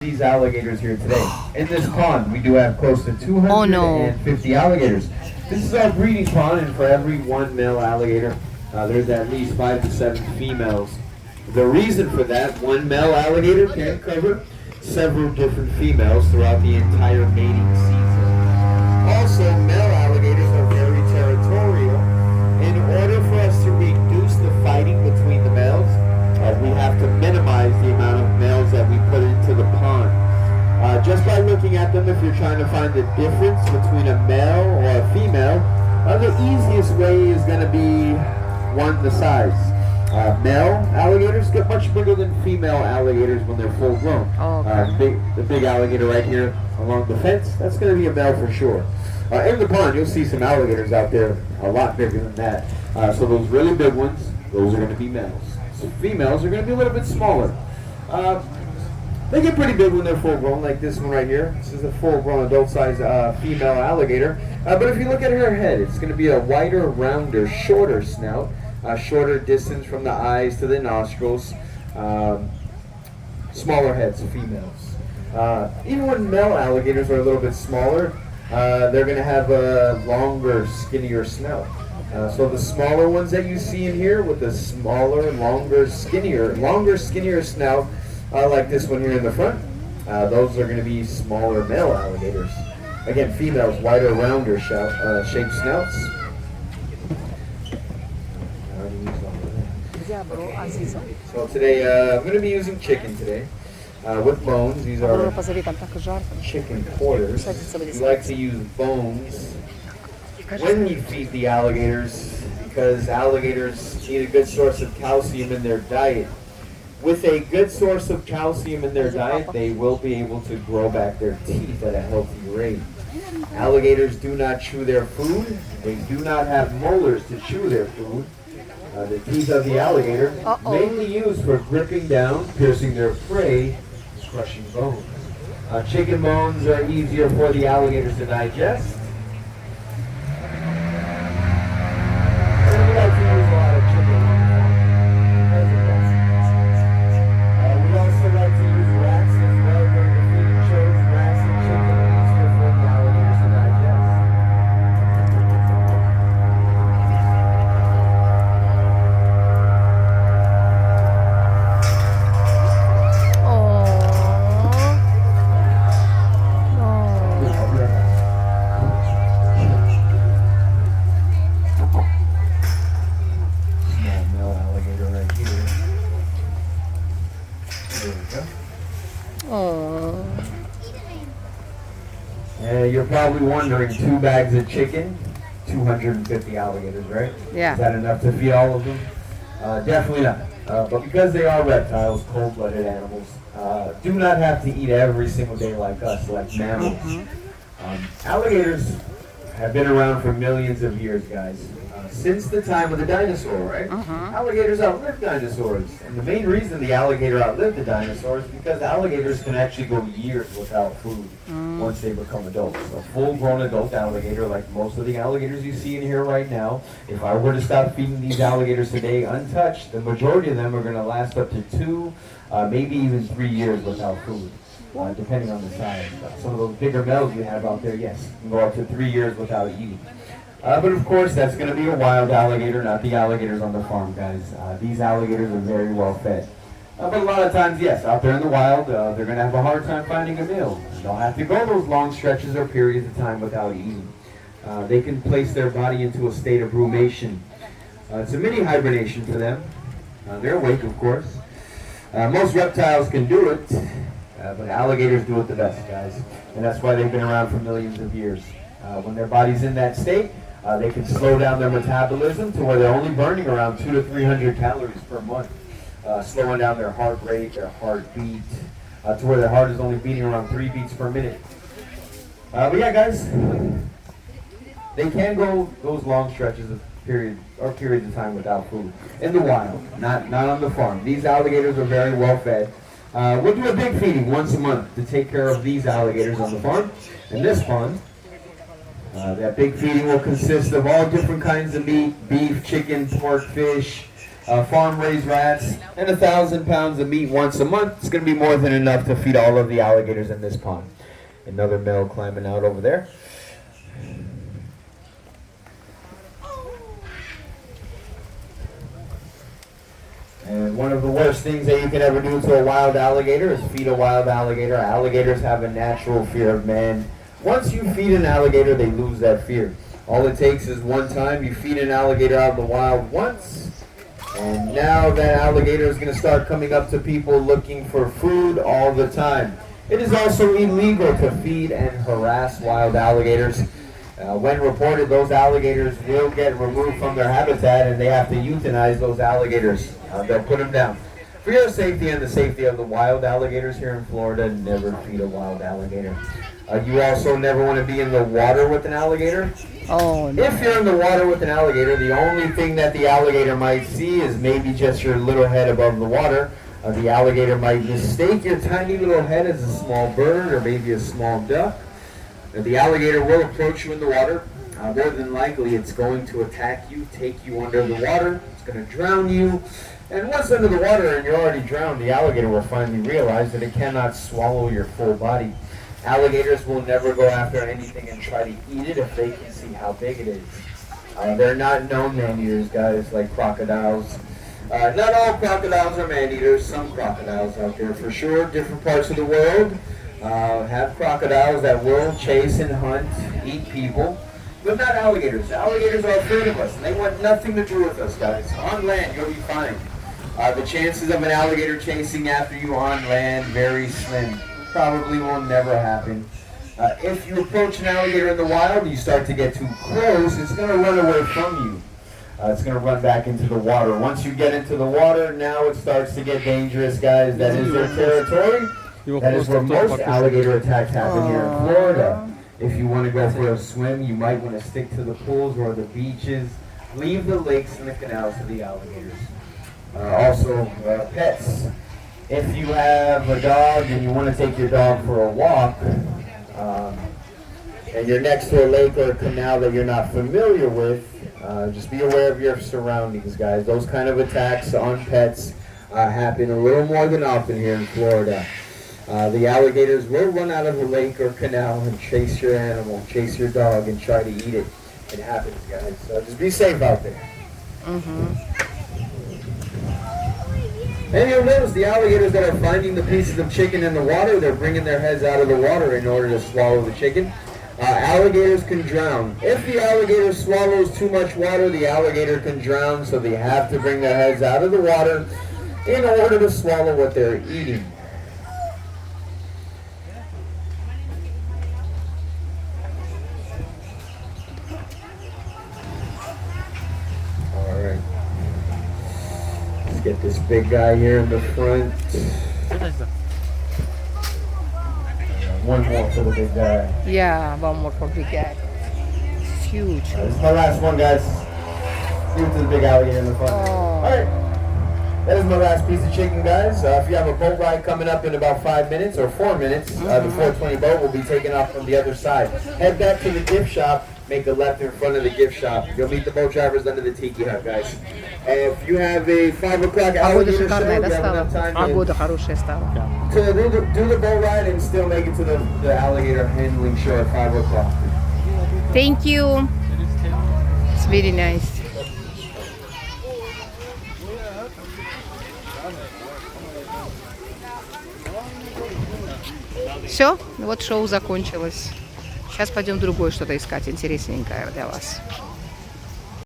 these alligators here today. In this pond, we do have close to 250 alligators. This is our breeding pond, and for every one male alligator, there's at least 5 to 7 females. The reason for that, one male alligator can cover several different females throughout the entire mating season. Also, male alligators are very territorial. In order for us to reduce the fighting between the males, we have to minimize the amount of males that we put into the pond. Just by looking at them, if you're trying to find the difference between a male or a female, the easiest way is going to be one, the size. Male alligators get much bigger than female alligators when they're full grown. The big alligator right here along the fence, that's going to be a male for sure. In the pond, you'll see some alligators out there a lot bigger than that. So those really big ones, those are going to be males. So females are going to be a little bit smaller. They get pretty big when they're full grown, like this one right here. This is a full grown adult size female alligator. But if you look at her head, it's going to be a wider, rounder, shorter snout, shorter distance from the eyes to the nostrils, smaller heads, females. Even when male alligators are a little bit smaller, they're going to have a longer, skinnier snout. So the smaller ones that you see in here with the smaller, longer, skinnier snout, like this one here in the front, those are going to be smaller male alligators. Again, females, wider, rounder shaped snouts. So today, I'm going to be using chicken today. With bones. These are chicken quarters. We like to use bones when you feed the alligators, because alligators need a good source of calcium in their diet. With a good source of calcium in their diet, they will be able to grow back their teeth at a healthy rate. Alligators do not chew their food. They do not have molars to chew their food. The teeth of the alligator mainly used for gripping down, piercing their prey, crushing bones. Chicken bones are easier for the alligators to digest. You're probably wondering, 2 bags of chicken, 250 alligators, right? Yeah. Is that enough to feed all of them? Definitely not. But because they are reptiles, cold-blooded animals, do not have to eat every single day like us, like mammals. Alligators have been around for millions of years, guys. Since the time of the dinosaur, right? Alligators outlived dinosaurs. And the main reason the alligator outlived the dinosaurs is because alligators can actually go years without food once they become adults. A full-grown adult alligator, like most of the alligators you see in here right now, if I were to stop feeding these alligators today untouched, the majority of them are going to last up to 2, maybe even 3 years without food. Depending on the size. Some of those bigger males we have out there, yes, can go up to 3 years without eating. But of course, that's going to be a wild alligator, not the alligators on the farm, guys. These alligators are very well fed. But a lot of times, yes, out there in the wild, they're going to have a hard time finding a meal. They'll have to go those long stretches or periods of time without eating. They can place their body into a state of rumination. It's a mini hibernation for them. They're awake, of course. Most reptiles can do it, but alligators do it the best, guys. And that's why they've been around for millions of years. When their body's in that state, they can slow down their metabolism to where they're only burning around 200 to 300 calories per month, slowing down their heart rate, their heartbeat, to where their heart is only beating around 3 beats per minute. But yeah, guys, they can go those long stretches of periods of time without food in the wild, not on the farm. These alligators are very well fed. We'll do a big feeding once a month to take care of these alligators on the farm. In this pond, that big feeding will consist of all different kinds of meat: beef, chicken, pork, fish, farm-raised rats, and 1,000 pounds of meat once a month. It's going to be more than enough to feed all of the alligators in this pond. Another male climbing out over there. And one of the worst things that you can ever do to a wild alligator is feed a wild alligator. Alligators have a natural fear of man. Once you feed an alligator, they lose that fear. All it takes is one time. You feed an alligator out in the wild once, and now that alligator is going to start coming up to people looking for food all the time. It is also illegal to feed and harass wild alligators. When reported, those alligators will get removed from their habitat, and they have to euthanize those alligators. They'll put them down. For your safety and the safety of the wild alligators here in Florida, never feed a wild alligator. You also never want to be in the water with an alligator. Oh, no. If you're in the water with an alligator, the only thing that the alligator might see is maybe just your little head above the water. The alligator might mistake your tiny little head as a small bird or maybe a small duck. The alligator will approach you in the water. More than likely, it's going to attack you, take you under the water. It's going to drown you. And once under the water and you're already drowned, the alligator will finally realize that it cannot swallow your full body. Alligators will never go after anything and try to eat it if they can see how big it is. They're not known man-eaters, guys, like crocodiles. Not all crocodiles are man-eaters. Some crocodiles out there for sure. Different parts of the world have crocodiles that will chase and hunt, eat people. But not alligators. Alligators are afraid of us, and they want nothing to do with us, guys. On land, you'll be fine. The chances of an alligator chasing after you on land, very slim. Probably will never happen. If you approach an alligator in the wild, you start to get too close, it's going to run away from you. It's going to run back into the water. Once you get into the water, now it starts to get dangerous, guys. That is their territory. That is where most alligator attacks happen here in Florida. If you want to go for a swim, you might want to stick to the pools or the beaches. Leave the lakes and the canals to the alligators. Also, pets. If you have a dog and you want to take your dog for a walk, and you're next to a lake or a canal that you're not familiar with, just be aware of your surroundings, guys. Those kind of attacks on pets happen a little more than often here in Florida. The alligators will run out of the lake or canal and chase your animal, chase your dog, and try to eat it. It happens, guys. So just be safe out there. And you'll notice the alligators that are finding the pieces of chicken in the water, they're bringing their heads out of the water in order to swallow the chicken. Alligators can drown. If the alligator swallows too much water, the alligator can drown, so they have to bring their heads out of the water in order to swallow what they're eating. Alright. Let's get this big guy here in the front. One more for the big guy. Yeah, one more for big guy. It's huge. This is my last one, guys. Give it to the big alligator in the front. Alright. That is my last piece of chicken, guys. If you have a boat ride coming up in about 5 minutes or 4 minutes, the 420 boat will be taking off from the other side. Head back to the gift shop. Make a left in front of the gift shop. You'll meet the boat drivers under the tiki hut, guys. And if you have a 5 o'clock alligator show, you have enough time Погода хорошая стала. to do the boat ride and still make it to the alligator handling show at 5 o'clock. Thank you. It's very nice. Все, вот шоу закончилось. Сейчас пойдем другое что-то искать интересненькое для вас.